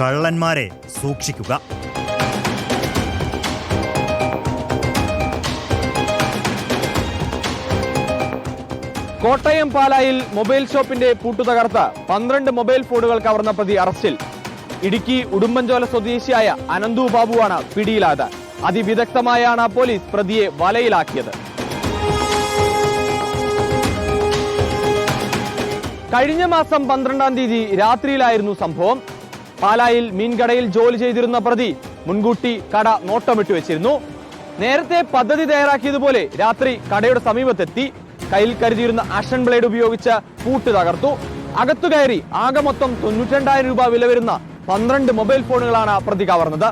കള്ളന്മാരെ സൂക്ഷിക്കുക. കോട്ടയം പാലായിൽ മൊബൈൽ ഷോപ്പിന്റെ പൂട്ടു തകർത്ത് 12 മൊബൈൽ ഫോണുകൾ കവർന്ന പ്രതി അറസ്റ്റിൽ. ഇടുക്കി ഉടുമ്പൻചോല സ്വദേശിയായ അനന്തു ബാബുവാണ് പിടിയിലായത്. അതിവിദഗ്ധമായാണ് പോലീസ് പ്രതിയെ വലയിലാക്കിയത്. കഴിഞ്ഞ മാസം 12-ാം തീയതി രാത്രിയിലായിരുന്നു സംഭവം. പാലായിൽ മീൻകടയിൽ ജോലി ചെയ്തിരുന്ന പ്രതി മുൻകൂട്ടി കട നോട്ടമിട്ട് വെച്ചിരുന്നു. നേരത്തെ പദ്ധതി തയ്യാറാക്കിയതുപോലെ രാത്രി കടയുടെ സമീപത്തെത്തി കയ്യിൽ കരുതിയിരുന്ന ആക്ഷൻ ബ്ലേഡ് ഉപയോഗിച്ച് പൂട്ട് തകർത്തു. അകത്തു കയറി ആകെ മൊത്തം 92,000 രൂപ വില വരുന്ന 12 മൊബൈൽ ഫോണുകളാണ് പ്രതി കവർന്നത്.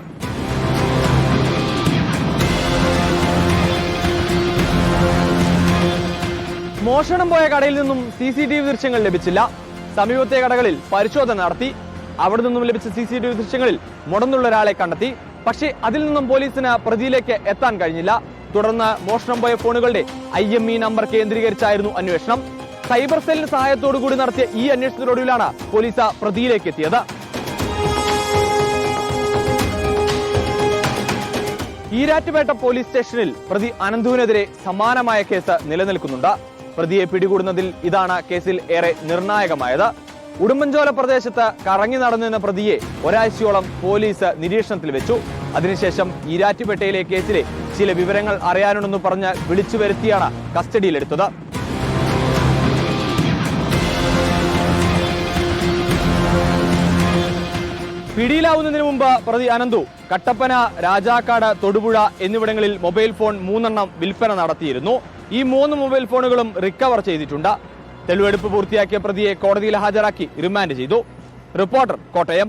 മോഷണം പോയ കടയിൽ നിന്നും CCTV ദൃശ്യങ്ങൾ ലഭിച്ചില്ല. സമീപത്തെ കടകളിൽ പരിശോധന നടത്തി. അവിടെ നിന്നും ലഭിച്ച CCTV ദൃശ്യങ്ങളിൽ മുടന്നുള്ള ഒരാളെ കണ്ടെത്തി. പക്ഷേ അതിൽ നിന്നും പോലീസിന് പ്രതിയിലേക്ക് എത്താൻ കഴിഞ്ഞില്ല. തുടർന്ന് മോഷണം പോയ ഫോണുകളുടെ IME നമ്പർ കേന്ദ്രീകരിച്ചായിരുന്നു അന്വേഷണം. സൈബർ സെല്ലിന് സഹായത്തോടുകൂടി നടത്തിയ ഈ അന്വേഷണത്തിനൊടുവിലാണ് പോലീസ് പ്രതിയിലേക്ക് എത്തിയത്. ഈരാറ്റുപേട്ട പോലീസ് സ്റ്റേഷനിൽ പ്രതി അനന്തുവിനെതിരെ സമാനമായ കേസ് നിലനിൽക്കുന്നുണ്ട്. പ്രതിയെ പിടികൂടുന്നതിൽ ഇതാണ് കേസിൽ ഏറെ നിർണായകമായത്. ഉടുമ്പൻചോല പ്രദേശത്ത് കറങ്ങി നടന്നിരുന്ന പ്രതിയെ ഒരാഴ്ചയോളം പോലീസ് നിരീക്ഷണത്തിൽ വെച്ചു. അതിനുശേഷം ഈരാറ്റുപേട്ടയിലെ കേസിലെ ചില വിവരങ്ങൾ അറിയാനുണ്ടെന്ന് പറഞ്ഞ് വിളിച്ചു വരുത്തിയാണ് കസ്റ്റഡിയിലെടുത്തത്. പിടിയിലാവുന്നതിന് മുമ്പ് പ്രതി അനന്തു കട്ടപ്പന, രാജാക്കാട്, തൊടുപുഴ എന്നിവിടങ്ങളിൽ മൊബൈൽ ഫോൺ 3 വിൽപ്പന നടത്തിയിരുന്നു. ഈ 3 മൊബൈൽ ഫോണുകളും റിക്കവർ ചെയ്തിട്ടുണ്ട്. തെളിവെടുപ്പ് പൂർത്തിയാക്കിയ പ്രതിയെ കോടതിയിൽ ഹാജരാക്കി റിമാൻഡ് ചെയ്തു. റിപ്പോർട്ടർ, കോട്ടയം.